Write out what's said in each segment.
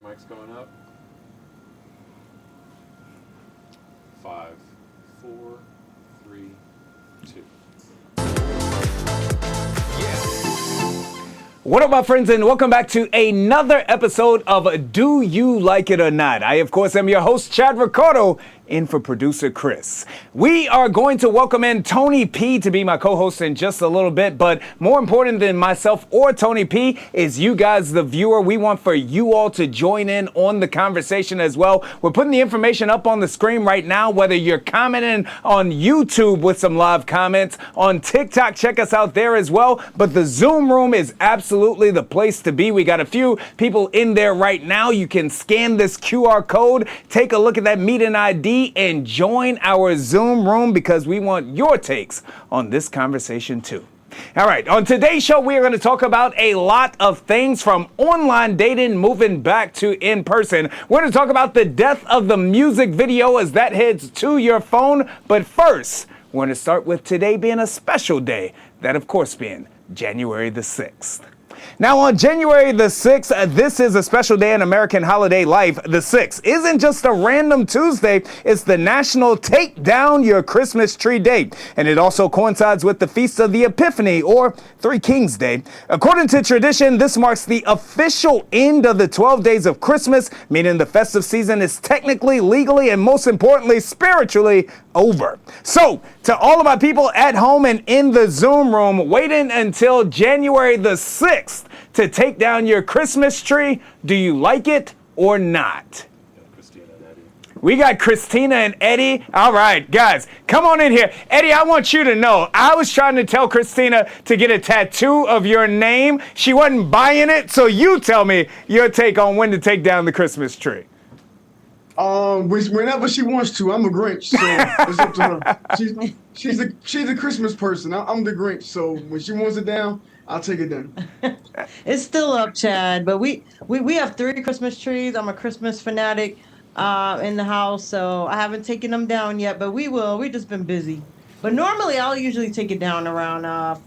Mic's going up. 5, 4, 3, 2. What up, my friends, and welcome back to another episode of Do You Like It or Not? I, of course, am your host, Chad Ricardo, in for producer Chris. We are going to welcome in Tony P to be my co-host in just a little bit, but more important than myself or Tony P is you guys, the viewer. We want for you all to join in on the conversation as well. We're putting the information up on the screen right now, whether you're commenting on YouTube with some live comments, on TikTok, check us out there as well, but the Zoom room is absolutely the place to be. We got a few people in there right now. You can scan this QR code, take a look at that meeting ID, and join our Zoom room because we want your takes on this conversation too. All right, on today's show, we are going to talk about a lot of things from online dating, moving back to in person. We're going to talk about the death of the music video as that heads to your phone. But first, we're going to start with today being a special day, that of course being January the 6th. Now, on January the 6th, this is a special day in American holiday life. The 6th isn't just a random Tuesday. It's the National Take Down Your Christmas Tree Day. And it also coincides with the Feast of the Epiphany, or Three Kings Day. According to tradition, this marks the official end of the 12 days of Christmas, meaning the festive season is technically, legally, and most importantly, spiritually over. So, to all of my people at home and in the Zoom room, waiting until January the 6th to take down your Christmas tree, do you like it or not? We got Christina and Eddie. All right, guys, come on in here. Eddie, I want you to know, I was trying to tell Christina to get a tattoo of your name. She wasn't buying it, so you tell me your take on when to take down the Christmas tree. Whenever she wants to. I'm a Grinch, so it's up to her. She's a Christmas person. I'm the Grinch, so when she wants it down, I'll take it down. It's still up, Chad, but we have 3 Christmas trees. I'm a Christmas fanatic in the house, so I haven't taken them down yet, but we will. We've just been busy. But normally, I'll usually take it down around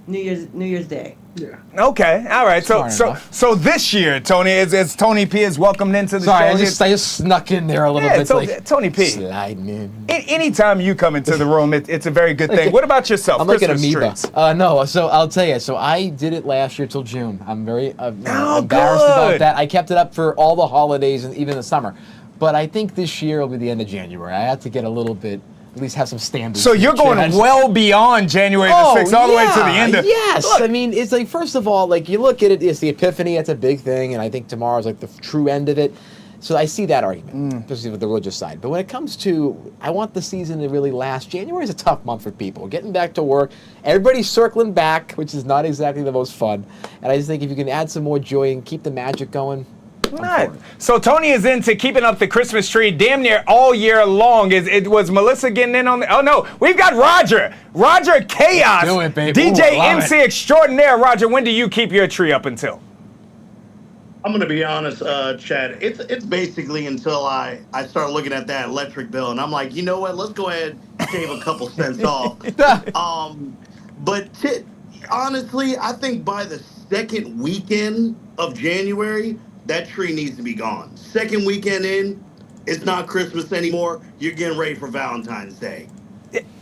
New Year's Day. Yeah. Okay. All right. So this year, Tony, as Tony P is welcomed into the show. Sorry, I just snuck in there a little bit. Like Tony P. Sliding in. Anytime you come into the room, it's a very good thing. What about yourself? I'm like an Christmas amoeba. No, so I'll tell you. So I did it last year till June. I'm very embarrassed good. about that. I kept it up for all the holidays and even the summer. But I think this year will be the end of January. I have to get a little bit, at least have some standards. So you're going well beyond January the 6th, all the way to the end of... Yes. Look. I mean, it's like, first of all, like, you look at it, it's the Epiphany, that's a big thing, and I think tomorrow's like the true end of it. So I see that argument, especially with the religious side. But when it comes to, I want the season to really last. January is a tough month for people. Getting back to work, everybody's circling back, which is not exactly the most fun. And I just think if you can add some more joy and keep the magic going, Right. So Tony is into keeping up the Christmas tree damn near all year long. Was Melissa getting in on the... Oh, no. We've got Roger. Roger Chaos. Do it, baby. DJ Ooh, I love MC extraordinaire. Roger, when do you keep your tree up until? I'm going to be honest, Chad. It's basically until I start looking at that electric bill, and I'm like, you know what? Let's go ahead and shave a couple cents off. Honestly, I think by the second weekend of January, that tree needs to be gone. Second weekend in, it's not Christmas anymore. You're getting ready for Valentine's Day.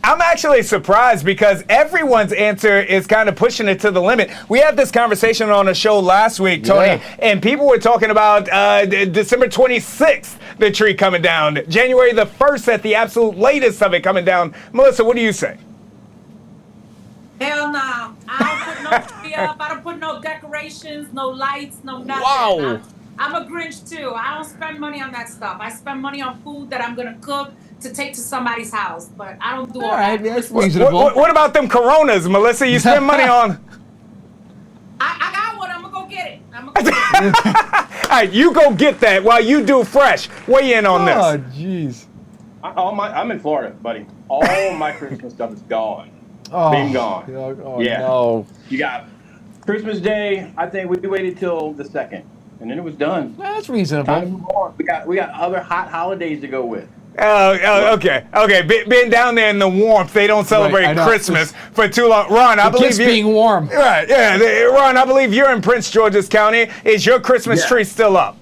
I'm actually surprised because everyone's answer is kind of pushing it to the limit. We had this conversation on a show last week, Tony, and people were talking about December 26th, the tree coming down. January the 1st at the absolute latest of it coming down. Melissa, what do you say? Hell no. I don't put no tree up. I don't put no decorations, no lights, no nothing. Wow. I'm a Grinch too. I don't spend money on that stuff. I spend money on food that I'm going to cook to take to somebody's house, but I don't do all that. That's reasonable. What about them Coronas, Melissa? You spend money on... I got one. I'm going to go get it. All right, you go get that while you do fresh. Weigh in on this. Oh, jeez. I'm in Florida, buddy. All my Christmas stuff is gone. Oh, Been gone. Yeah. No. You got Christmas Day. I think we waited till the 2nd, and then it was done. That's reasonable. Time to move on. We got other hot holidays to go with. Okay. Been down there in the warmth. They don't celebrate Christmas for too long. Ron, I believe you being warm. Right? Yeah, Ron, I believe you're in Prince George's County. Is your Christmas tree still up?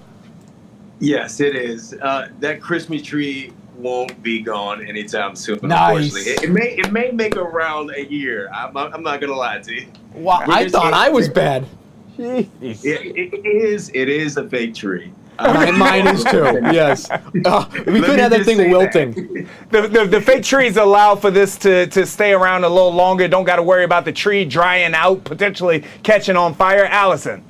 Yes, it is. That Christmas tree won't be gone anytime soon. Nice. Unfortunately, it may make around a year. I'm not gonna lie to you. Wow, I thought I was bad. Jeez. It is a fake tree. Mine is too. Yes. We could have that thing wilting. The fake trees allow for this to stay around a little longer. Don't got to worry about the tree drying out, potentially catching on fire. Allison.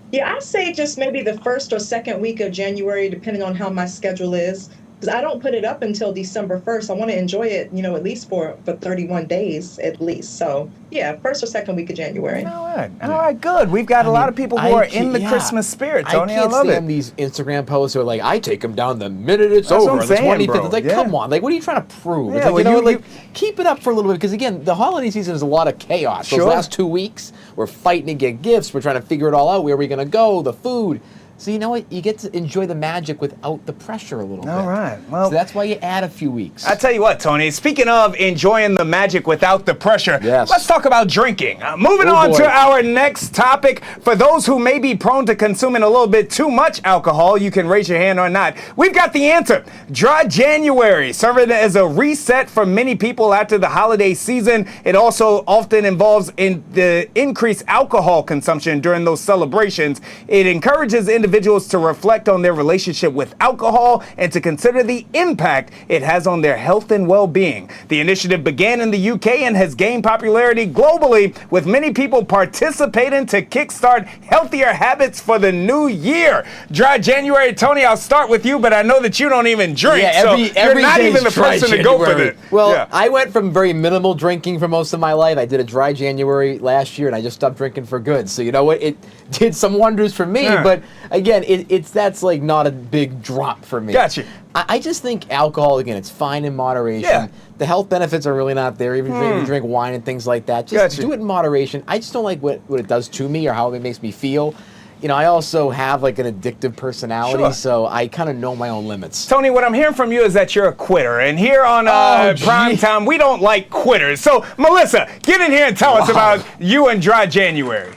Yeah, I'd say just maybe the first or second week of January, depending on how my schedule is. Because I don't put it up until December 1st. I want to enjoy it, at least for 31 days at least. So, yeah, first or second week of January. All right, good. We've got a lot of people who are in the Christmas spirit, Tony. I can't love stand it. these Instagram posts who are like, I take them down the minute it's That's over. what I'm The saying, 25th. bro. It's like, Yeah. come on. Like, what are you trying to prove? Yeah, It's well, like, keep it up for a little bit. Because, again, the holiday season is a lot of chaos. Sure. Those last 2 weeks, we're fighting to get gifts. We're trying to figure it all out. Where are we going to go? The food. So you know what? You get to enjoy the magic without the pressure a little bit. All right. Well, so that's why you add a few weeks. I tell you what, Tony, speaking of enjoying the magic without the pressure, Yes. let's talk about drinking. Moving on boy. to our next topic. For those who may be prone to consuming a little bit too much alcohol, you can raise your hand or not. We've got the answer. Dry January, serving as a reset for many people after the holiday season. It also often involves the increased alcohol consumption during those celebrations. It encourages individuals to reflect on their relationship with alcohol and to consider the impact it has on their health and well-being. The initiative began in the UK and has gained popularity globally, with many people participating to kickstart healthier habits for the new year. Dry January, Tony, I'll start with you, but I know that you don't even drink, so you're not even the person to go for it. Well, I went from very minimal drinking for most of my life. I did a dry January last year, and I just stopped drinking for good. So you know what? It did some wonders for me, but again, that's like not a big drop for me. Gotcha. I just think alcohol, again, it's fine in moderation. Yeah. The health benefits are really not there. Even if you drink wine and things like that, just do it in moderation. I just don't like what it does to me or how it makes me feel. I also have like an addictive personality, so I kind of know my own limits. Tony, what I'm hearing from you is that you're a quitter, and here on Prime Time, we don't like quitters. So, Melissa, get in here and tell us about you and Dry January.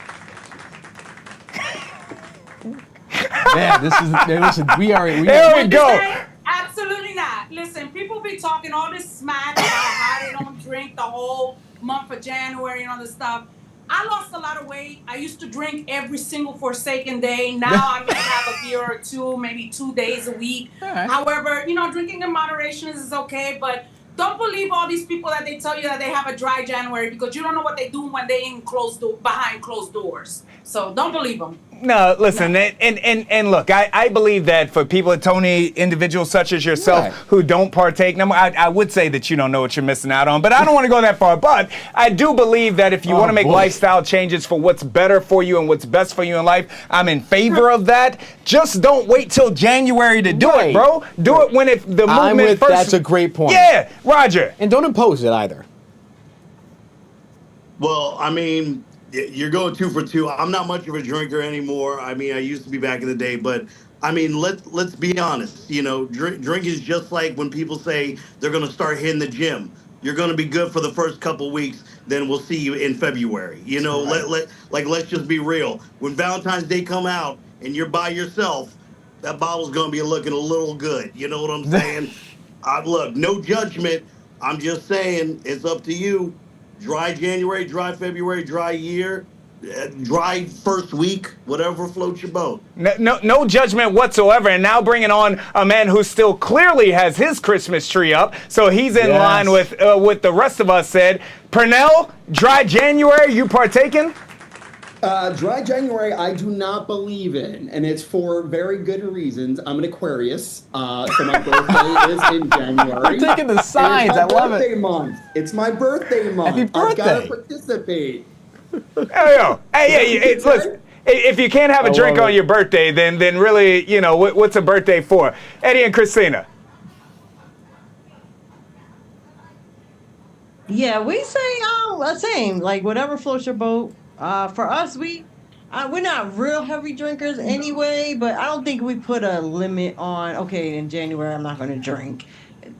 Man, listen, There we go. Absolutely not. Listen, people be talking all this smack about how they don't drink the whole month of January and all this stuff. I lost a lot of weight. I used to drink every single forsaken day. Now I may have a beer or two, maybe 2 days a week. Right. However, drinking in moderation is okay, but don't believe all these people that they tell you that they have a dry January, because you don't know what they do when they behind closed doors. So don't believe them. No, listen, and look, I believe that for people, Tony, individuals such as yourself who don't partake, I would say that you don't know what you're missing out on, but I don't want to go that far. But I do believe that if you want to make lifestyle changes for what's better for you and what's best for you in life, I'm in favor of that. Just don't wait till January to do it, bro. Do it when the movement first. That's a great point. Yeah, Roger. And don't impose it either. Well, I mean, you're going 2 for 2. I'm not much of a drinker anymore. I mean, I used to be back in the day, but I mean, let's be honest. Drink is just like when people say they're going to start hitting the gym. You're going to be good for the first couple weeks, then we'll see you in February. Let's just be real. When Valentine's Day come out and you're by yourself, that bottle's going to be looking a little good. You know what I'm saying? Look, no judgment. I'm just saying it's up to you. Dry January, dry February, dry year, dry first week, whatever floats your boat. No judgment whatsoever. And now bringing on a man who still clearly has his Christmas tree up, so he's in line with what the rest of us said. Pernell, dry January, you partaking? Dry January, I do not believe in, and it's for very good reasons. I'm an Aquarius, so my birthday is in January. You're taking the signs. I love it. Month. It's my birthday month. Happy birthday. I've got to participate. Hey, listen. If you can't have a drink on your birthday, then really, what's a birthday for? Eddie and Christina. Yeah, we say same, like whatever floats your boat. For us, we're not real heavy drinkers anyway, but I don't think we put a limit on, okay, in January I'm not going to drink.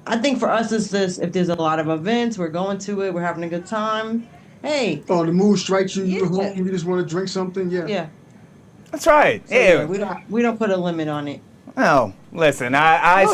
I think for us it's this, if there's a lot of events, we're going to it, we're having a good time. Hey. Oh, the mood strikes you, you're home, you just want to drink something, Yeah. That's right. So, yeah, we don't put a limit on it. Oh, listen, I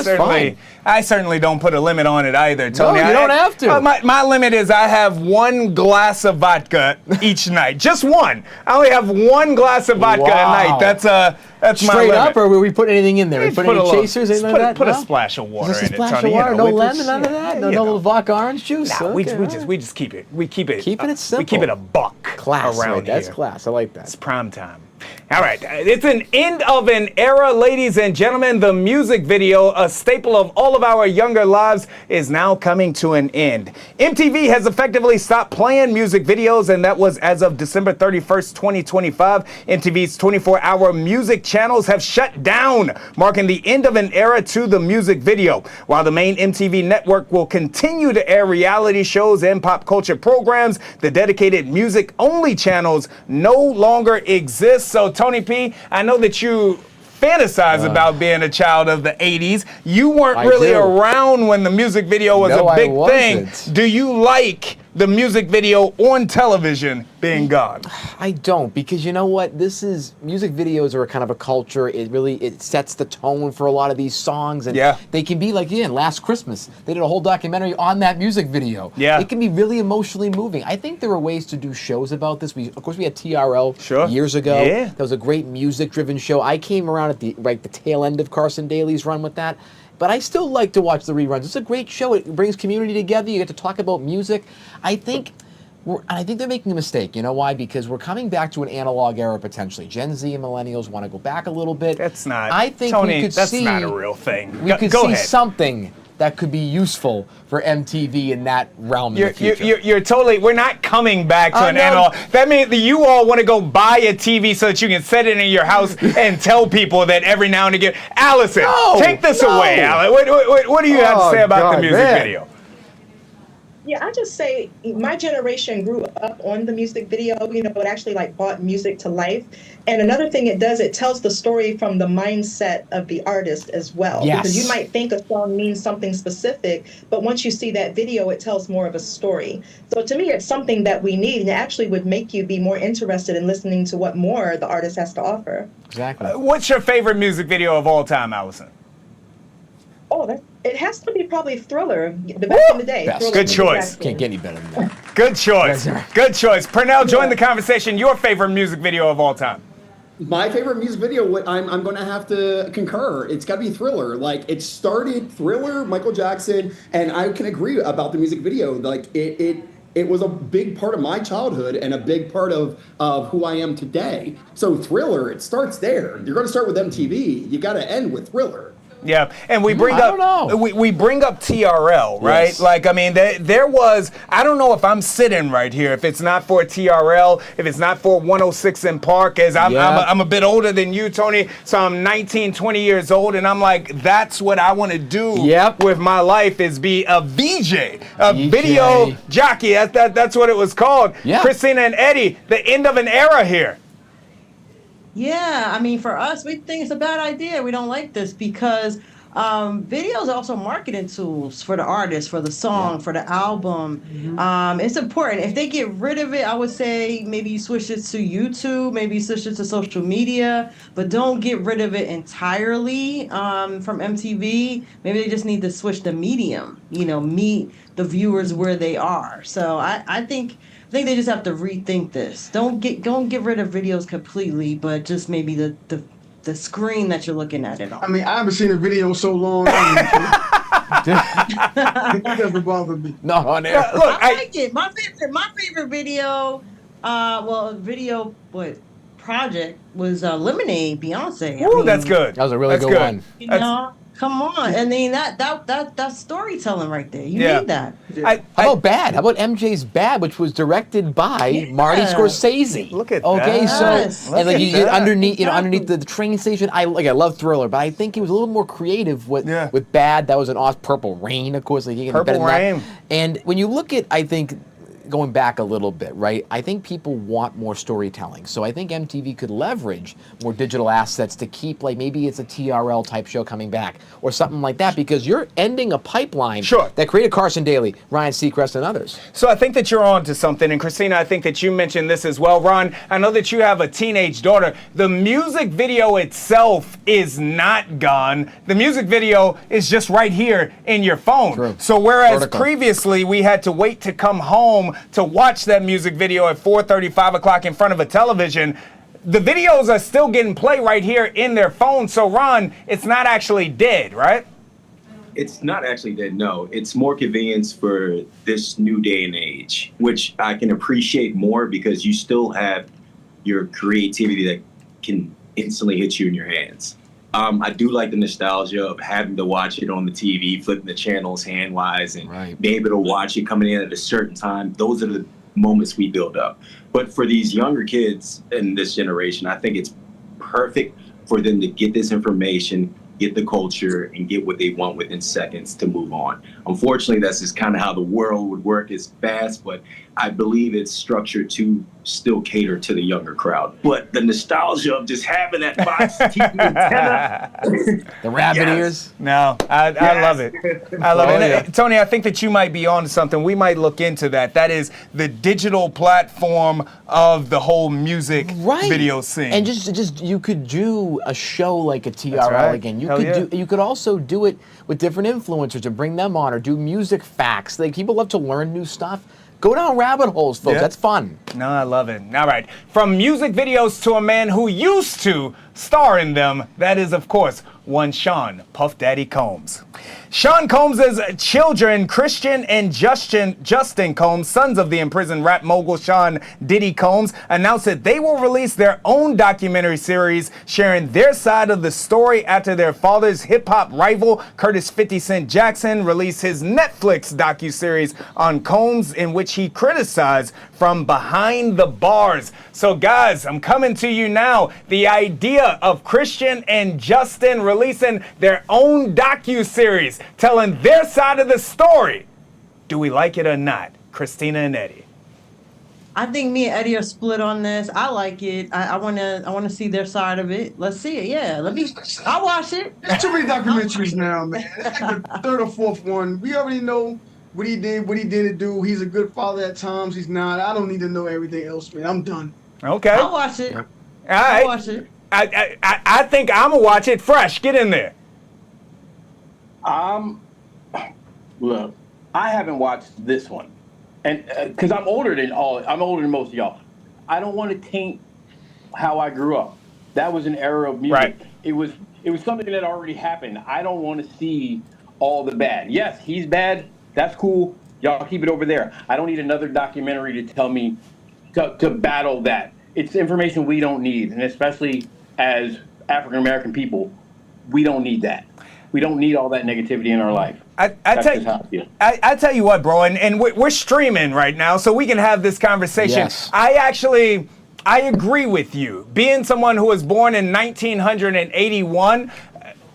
certainly don't put a limit on it either, Tony. No, you don't have to. My limit is I have 1 glass of vodka each night. Just one. I only have 1 glass of vodka a night. That's my straight limit. up, or will we put anything in there? We put any chasers, anything like that? Put a splash of water Just in a splash it, Tony. of water, You know, no lemon, none of that? No little vodka orange juice? Nah, we Okay, just keep it. We keep it. Keeping it simple. We keep it a buck class, around right? That's here. class. I like that. It's prime time. All right, it's an end of an era, ladies and gentlemen. The music video, a staple of all of our younger lives, is now coming to an end. MTV has effectively stopped playing music videos, and that was as of December 31st, 2025. MTV's 24-hour music channels have shut down, marking the end of an era to the music video. While the main MTV network will continue to air reality shows and pop culture programs, the dedicated music-only channels no longer exist. So, Tony P., I know that you fantasize about being a child of the 80s. You weren't really around when the music video was a big thing. Do you like the music video on television being gone? I don't, because you know what? Music videos are a kind of a culture. It sets the tone for a lot of these songs. And they can be like, Last Christmas, they did a whole documentary on that music video. Yeah. It can be really emotionally moving. I think there are ways to do shows about this. Of course, we had TRL years ago. Yeah. That was a great music-driven show. I came around at the tail end of Carson Daly's run with that. But I still like to watch the reruns. It's a great show. It brings community together. You get to talk about music. I think they're making a mistake. You know why? Because we're coming back to an analog era potentially. Gen Z and millennials want to go back a little bit. That's not. I think Tony, we could that's see. not a real thing. We could see something that could be useful for MTV in that realm in the future. You're totally, we're not coming back to an analog. That means that you all want to go buy a TV so that you can set it in your house and tell people that every now and again. Allison, take this away, Alan. What do you have to say about the music video? Yeah, I just say my generation grew up on the music video, it actually brought music to life. And another thing it does, it tells the story from the mindset of the artist as well. Yes. Because you might think a song means something specific, but once you see that video, it tells more of a story. So to me, it's something that we need, and it actually would make you be more interested in listening to what more the artist has to offer. Exactly. What's your favorite music video of all time, Allison? It has to be probably Thriller, the back in the day. Good choice. Can't get any better than that. Good choice. Good choice. Purnell, join the conversation. Your favorite music video of all time? My favorite music video, I'm going to have to concur. It's got to be Thriller. It started Thriller, Michael Jackson, and I can agree about the music video. It was a big part of my childhood and a big part of who I am today. So Thriller, it starts there. You're going to start with MTV. You got to end with Thriller. Yeah, and we bring up we bring up TRL, right? Yes. There was, I don't know if I'm sitting right here if it's not for TRL, if it's not for 106 in Park, as I'm a bit older than you, Tony, so I'm 19, 20 years old, and I'm like, that's what I want to do with my life, is be a VJ, video jockey. That's what it was called. Yeah. Christina and Eddie, the end of an era here. Yeah, I mean, for us, we think it's a bad idea. We don't like this because videos are also marketing tools for the artist, for the song, for the album. It's important. If they get rid of it, I would say maybe you switch it to YouTube, maybe you switch it to social media, but don't get rid of it entirely from MTV. Maybe they just need to switch the medium, meet the viewers where they are. So I think they just have to rethink this. Don't get rid of videos completely, but just maybe the screen that you're looking at it on. I mean, I haven't seen a video in so long. It doesn't bother me. No, on air. Look, I like it. My favorite video, project was Lemonade, Beyonce. Ooh, that's good. That was a really good one. Come on. I mean, that's storytelling right there. You need that. How about Bad? How about MJ's Bad, which was directed by Marty Scorsese? Look at that. So and you get underneath the train station. I love Thriller, but I think he was a little more creative with Bad. That was an awesome Purple Rain, of course. Purple Rain. And when you look at, I think, going back a little bit, right? I think people want more storytelling. So I think MTV could leverage more digital assets to keep, like, maybe it's a TRL type show coming back or something like that, because you're ending a pipeline that created Carson Daly, Ryan Seacrest, and others. So I think that you're on to something. And Christina, I think that you mentioned this as well. Ron, I know that you have a teenage daughter. The music video itself is not gone. The music video is just right here in your phone. True. So whereas Vertical. previously we had to wait to come home to watch that music video at 4:30, 5 o'clock in front of a television, the videos are still getting played right here in their phone. So Ron, it's not actually dead, right? It's not actually dead, no. It's more convenience for this new day and age, which I can appreciate more because you still have your creativity that can instantly hit you in your hands. I do like the nostalgia of having to watch it on the TV, flipping the channels hand-wise, and be able to watch it coming in at a certain time. Those are the moments we build up. But for these younger kids in this generation, I think it's perfect for them to get this information, get the culture, and get what they want within seconds to move on. Unfortunately, that's just kind of how the world would work. It's fast, but I believe it's structured to still cater to the younger crowd. But the nostalgia of just having that Fox TV antenna. The rabbit ears. No, I love it. I love it. And, Tony, I think that you might be on to something. We might look into that. That is the digital platform of the whole music video scene. And just you could do a show like a TRL again. You could also do it with different influencers to bring them on, or do music facts. Like, people love to learn new stuff. Go down rabbit holes, folks. That's fun. No, I love it. All right. From music videos to a man who used to star in them, that is, of course, one Sean Puff Daddy Combs. Sean Combs' children, Christian and Justin Combs, sons of the imprisoned rap mogul Sean Diddy Combs, announced that they will release their own documentary series sharing their side of the story after their father's hip-hop rival, Curtis 50 Cent Jackson, released his Netflix docuseries on Combs, in which he criticized from behind the bars. So guys, I'm coming to you now. The idea of Christian and Justin releasing their own docuseries, telling their side of the story. Do we like it or not? Christina and Eddie. I think me and Eddie are split on this. I like it. I wanna see their side of it. Let's see it. Yeah, I'll watch it. There's too many documentaries now, man. It's like the third or fourth one. We already know what he didn't do. He's a good father at times. He's not. I don't need to know everything else, man. I'm done. Okay. I'll watch it. All right. I'll watch it. I think I'm gonna watch it fresh. Get in there. Look, I haven't watched this one, and because I'm older than most of y'all. I don't want to taint how I grew up. That was an era of music. Right. It was something that already happened. I don't want to see all the bad. Yes, he's bad. That's cool. Y'all keep it over there. I don't need another documentary to tell me to battle that. It's information we don't need, and especially as African American people, we don't need that. We don't need all that negativity in our life. I tell you what, bro, and we're streaming right now, so we can have this conversation. Yes. I agree with you. Being someone who was born in 1981,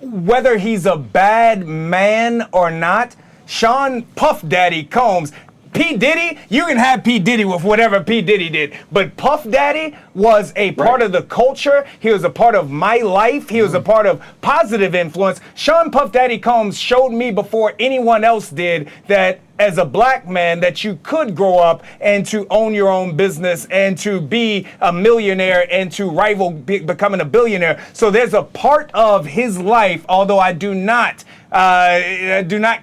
whether he's a bad man or not, Sean Puff Daddy Combs, P. Diddy, you can have P. Diddy with whatever P. Diddy did, but Puff Daddy was a part of the culture. He was a part of my life. He was a part of positive influence. Sean Puff Daddy Combs showed me before anyone else did that as a black man that you could grow up and to own your own business and to be a millionaire and to rival becoming a billionaire. So there's a part of his life, although I do not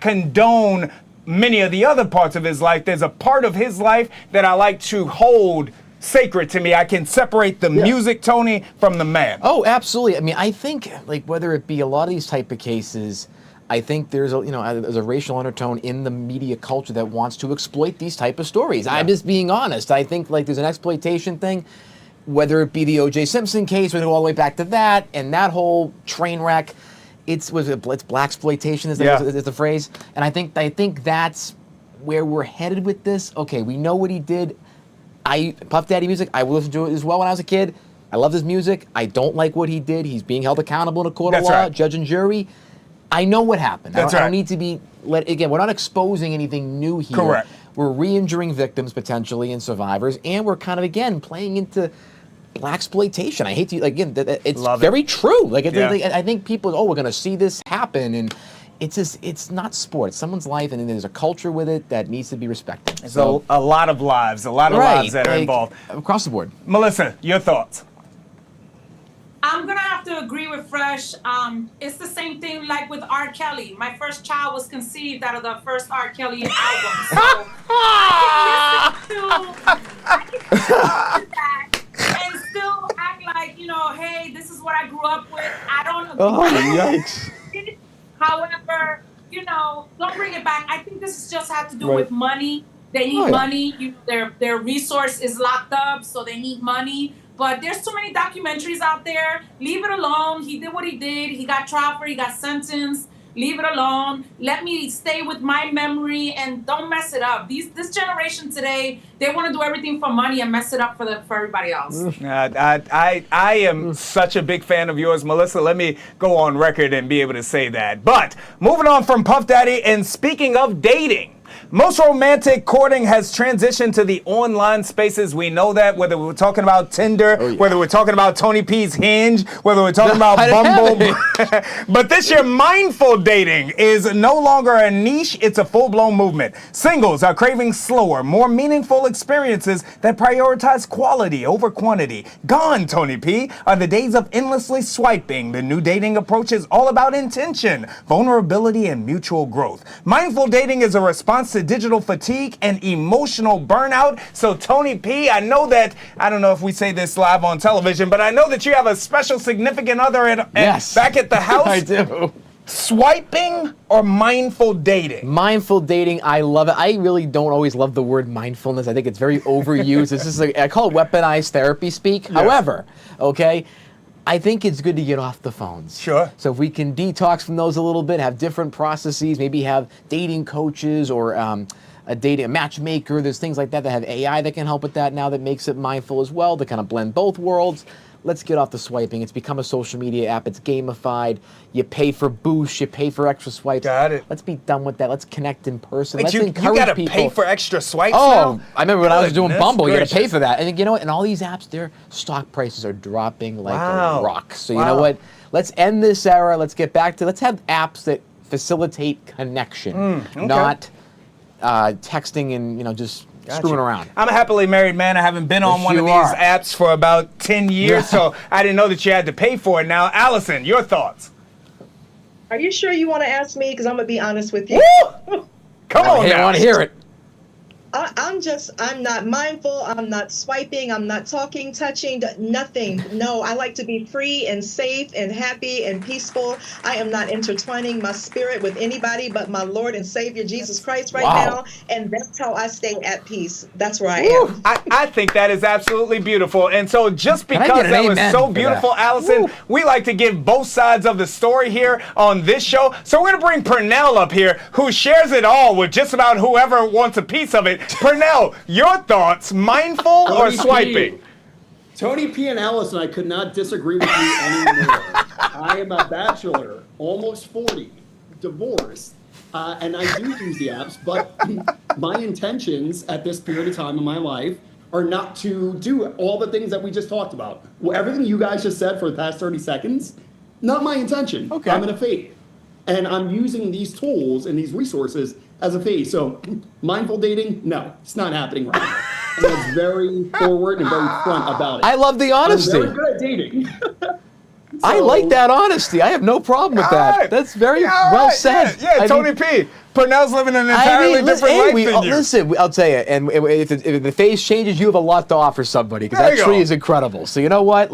condone many of the other parts of his life, there's a part of his life that I like to hold sacred to me. I can separate the music, Tony, from the man. Oh, absolutely. I mean, I think, like, whether it be a lot of these type of cases, I think there's a racial undertone in the media culture that wants to exploit these type of stories. I'm just being honest. I think, like, there's an exploitation thing, whether it be the O.J. Simpson case, we go all the way back to that, and that whole train wreck. It's blaxploitation is the phrase, and I think that's where we're headed with this. Okay, we know what he did. Puff Daddy music, I listened to it as well when I was a kid. I love his music. I don't like what he did. He's being held accountable in a court of law, judge and jury. I know what happened. I don't need to be again, we're not exposing anything new here. Correct. we're re-injuring victims potentially and survivors, and we're kind of again playing into blaxploitation. I hate to again, it's very true. Like I think people, we're going to see this happen, and it's just, it's not sports. Someone's life, and there's a culture with it that needs to be respected. So a lot of lives, lives that are involved across the board. Melissa, your thoughts? I'm gonna have to agree with Fresh. It's the same thing like with R. Kelly. My first child was conceived out of the first R. Kelly album. So I can listen to that and still act like, hey, this is what I grew up with. I don't agree. Oh, yikes. However, don't bring it back. I think this just has to do with money. They need money. Their resource is locked up, so they need money. But there's too many documentaries out there. Leave it alone. He did what he did. He got tried for it. He got sentenced. Leave it alone. Let me stay with my memory and don't mess it up. This generation today, they want to do everything for money and mess it up for everybody else. I am such a big fan of yours, Melissa. Let me go on record and be able to say that. But moving on from Puff Daddy, and speaking of dating, most romantic courting has transitioned to the online spaces. We know that, whether we're talking about Tinder, whether we're talking about Tony P's Hinge, whether we're talking about Bumble. But this year, mindful dating is no longer a niche, it's a full-blown movement. Singles are craving slower, more meaningful experiences that prioritize quality over quantity. Gone, Tony P, are the days of endlessly swiping. The new dating approach is all about intention, vulnerability, and mutual growth. Mindful dating is a response to digital fatigue and emotional burnout. So Tony P, I know that, I don't know if we say this live on television, but I know that you have a special significant other back at the house. I do. Swiping or mindful dating? Mindful dating, I love it. I really don't always love the word mindfulness. I think it's very overused. It's just I call it weaponized therapy speak. Yes. However, I think it's good to get off the phones. Sure. So if we can detox from those a little bit, have different processes, maybe have dating coaches or a matchmaker. There's things like that have AI that can help with that now that makes it mindful as well, to kind of blend both worlds. Let's get off the swiping. It's become a social media app. It's gamified. You pay for boosts. You pay for extra swipes. Got it. Let's be done with that. Let's connect in person. Wait, Let's you encourage gotta people. pay for extra swipes now? now? I remember when I was doing Bumble, gracious. You gotta pay for that. And you know what? And all these apps, their stock prices are dropping like a rock. So you know what? Let's end this era. Let's get back to, let's have apps that facilitate connection, not texting and just screwing around. I'm a happily married man. I haven't been on one of these apps for about 10 years, so I didn't know that you had to pay for it. Now, Allison, your thoughts? Are you sure you want to ask me? Because I'm going to be honest with you. Woo! Come on now. I want to hear it. I'm not mindful. I'm not swiping. I'm not talking, touching, nothing. No, I like to be free and safe and happy and peaceful. I am not intertwining my spirit with anybody but my Lord and Savior, Jesus Christ, right now. And that's how I stay at peace. That's where I am. I think that is absolutely beautiful. And so just because that was so beautiful, Allison, we like to give both sides of the story here on this show. So we're going to bring Pernell up here, who shares it all with just about whoever wants a piece of it. Pernell, your thoughts, mindful or swiping? Tony P and Allison, I could not disagree with you anymore. I am a bachelor, almost 40, divorced, and I do use the apps, but my intentions at this period of time in my life are not to do all the things that we just talked about. Well, everything you guys just said for the past 30 seconds, not my intention. Okay. I'm in a phase. And I'm using these tools and these resources as a phase. So mindful dating, no, it's not happening right now. And it's very forward and very front about it. I love the honesty. I'm very good at dating. I like that honesty. I have no problem with that. Right. That's very well said. Yeah, Tony P. Pernell's living an entirely different life than you. Listen, I'll tell you, and if the phase changes, you have a lot to offer somebody, because that tree is incredible. So you know what?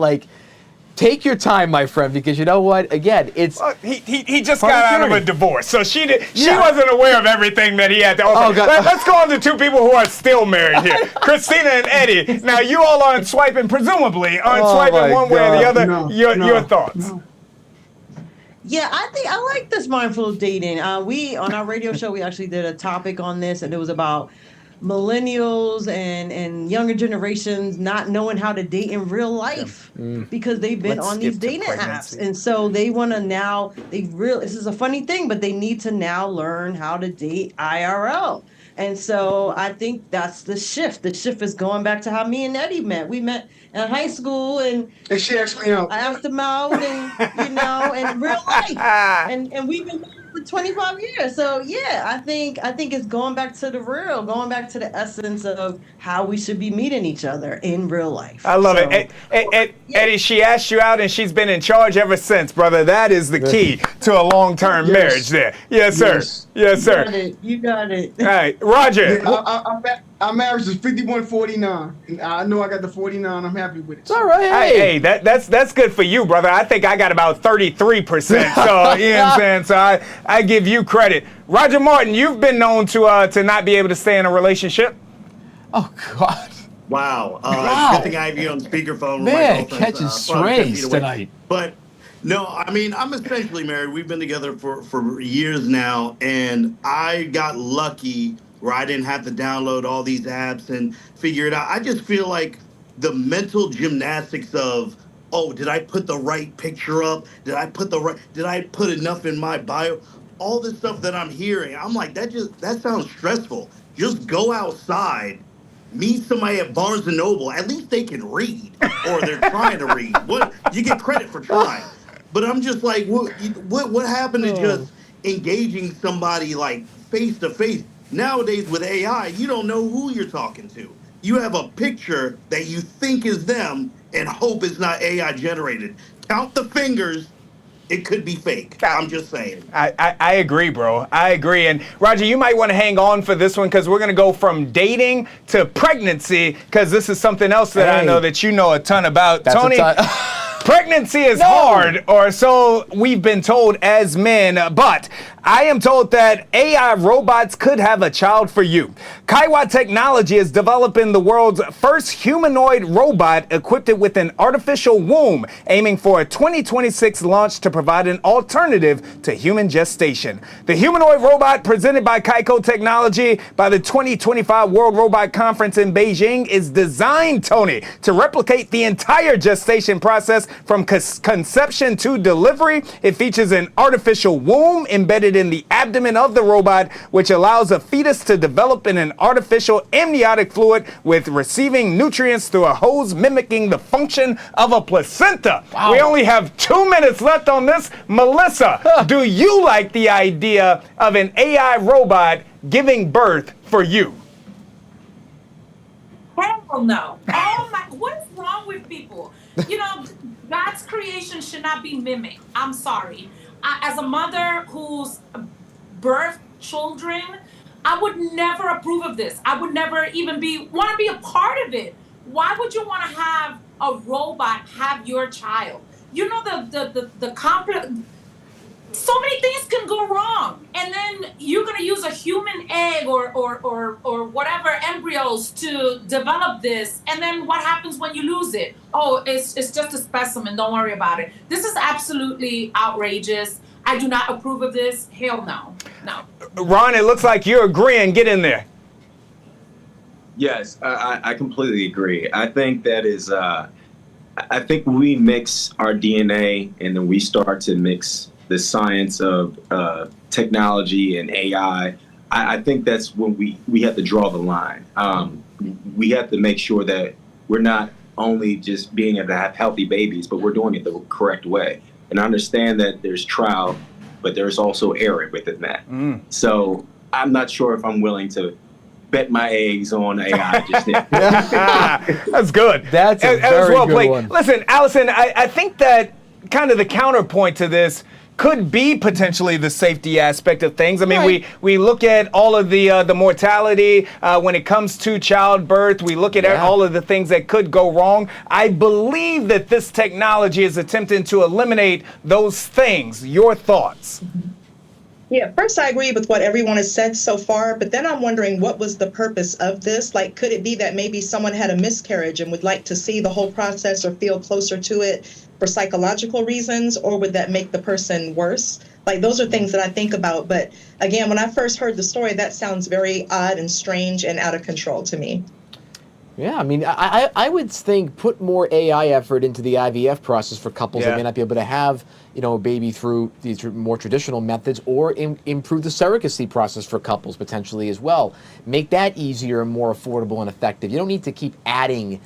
Take your time, my friend, because you know what? Again, it's he just got out of a divorce, so she wasn't aware of everything that he had to offer. Let's go on to two people who are still married here, Christina and Eddie. Now you all aren't swiping, presumably aren't swiping one way or the other. Your thoughts? Yeah, I think I like this mindful dating. We on our radio show we actually did a topic on this, and it was about millennials and younger generations not knowing how to date in real life because they've been on these dating apps, and so they want to now. This is a funny thing, but they need to now learn how to date IRL. And so I think that's the shift. The shift is going back to how me and Eddie met. We met in high school, and she asked me out. I asked him out, and in real life, and we've been married for 25 years. So yeah, I think it's going back to the real, going back to the essence of how we should be meeting each other in real life. I love it. Eddie, she asked you out, and she's been in charge ever since, brother. That is the key to a long-term marriage there. Yes, sir. Yes, sir. You got it. All right, Roger. Our marriage is 51-49, and I know I got the 49. I'm happy with it. It's all right. Hey, that's good for you, brother. I think I got about 33%. So you know what I'm saying. So I give you credit. Roger Martin, you've been known to not be able to stay in a relationship. Oh God. Wow. Good thing I have you on speakerphone. Man, catching strays tonight. But no, I mean, I'm essentially married. We've been together for years now, and I got lucky where I didn't have to download all these apps and figure it out. I just feel like the mental gymnastics of, oh, did I put the right picture up? Did I put enough in my bio? All this stuff that I'm hearing, I'm like, that sounds stressful. Just go outside, meet somebody at Barnes & Noble. At least they can read, or they're trying to read. You get credit for trying. But I'm just like, what happened to just engaging somebody like face to face? Nowadays with AI, you don't know who you're talking to. You have a picture that you think is them and hope it's not AI generated. Count the fingers. It could be fake. I'm just saying. I agree, bro. I agree. And Roger, you might want to hang on for this one because we're going to go from dating to pregnancy because this is something else that I know that you know a ton about. That's Tony, pregnancy is hard, or so we've been told as men, but I am told that AI robots could have a child for you. Kaiwa Technology is developing the world's first humanoid robot equipped with an artificial womb, aiming for a 2026 launch to provide an alternative to human gestation. The humanoid robot presented by Kaiwa Technology by the 2025 World Robot Conference in Beijing is designed, Tony, to replicate the entire gestation process from conception to delivery. It features an artificial womb embedded in the abdomen of the robot, which allows a fetus to develop in an artificial amniotic fluid with receiving nutrients through a hose mimicking the function of a placenta. Wow. We only have 2 minutes left on this. Melissa, do you like the idea of an AI robot giving birth for you? Hell no. Oh my, what's wrong with people? God's creation should not be mimicked. I'm sorry. As a mother who's birthed children, I would never approve of this. I would never even want to be a part of it. Why would you want to have a robot have your child? The complex. So many things can go wrong, and then you're gonna use a human egg or whatever embryos to develop this, and then what happens when you lose it? Oh, it's just a specimen. Don't worry about it. This is absolutely outrageous. I do not approve of this. Hell no, no. Ron, it looks like you're agreeing. Get in there. Yes, I completely agree. I think that is. I think we mix our DNA and then we start to mix the science of technology and AI. I think that's when we have to draw the line. We have to make sure that we're not only just being able to have healthy babies, but we're doing it the correct way. And I understand that there's trial, but there's also error within that. So I'm not sure if I'm willing to bet my eggs on AI just yet. That's good. That's a very well good played. one. Listen, Allison, I think that kind of the counterpoint to this could be potentially the safety aspect of things. I mean, we look at all of the mortality when it comes to childbirth. We look at all of the things that could go wrong. I believe that this technology is attempting to eliminate those things. Your thoughts? Yeah, first I agree with what everyone has said so far, but then I'm wondering what was the purpose of this? Like, could it be that maybe someone had a miscarriage and would like to see the whole process or feel closer to it for psychological reasons, or would that make the person worse? Like, those are things that I think about. But again, when I first heard the story, that sounds very odd and strange and out of control to me. Yeah, I mean, I would think put more AI effort into the IVF process for couples that may not be able to have, a baby through these more traditional methods, or improve the surrogacy process for couples potentially as well. Make that easier and more affordable and effective. You don't need to keep adding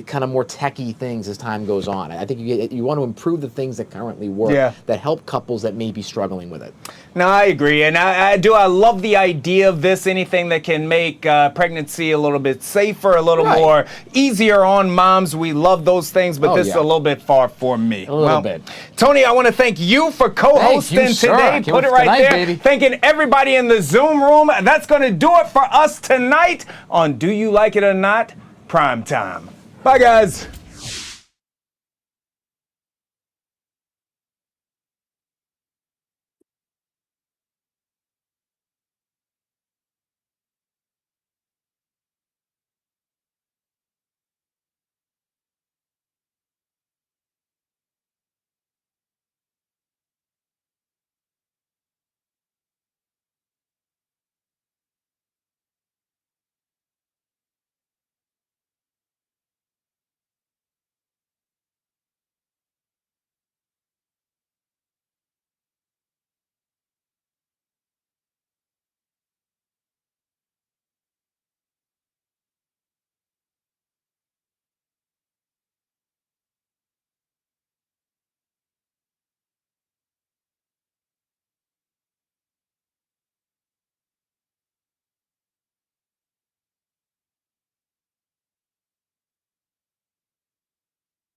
kind of more techie things as time goes on. I think you want to improve the things that currently work that help couples that may be struggling with it. No, I agree, and I love the idea of this. Anything that can make pregnancy a little bit safer, a little more easier on moms. We love those things, but this is a little bit far for me. A little bit. Tony, I want to thank you for co-hosting today. Put it right there. Baby. Thanking everybody in the Zoom room. That's going to do it for us tonight on Do You Like It or Not? Prime time. Bye, guys.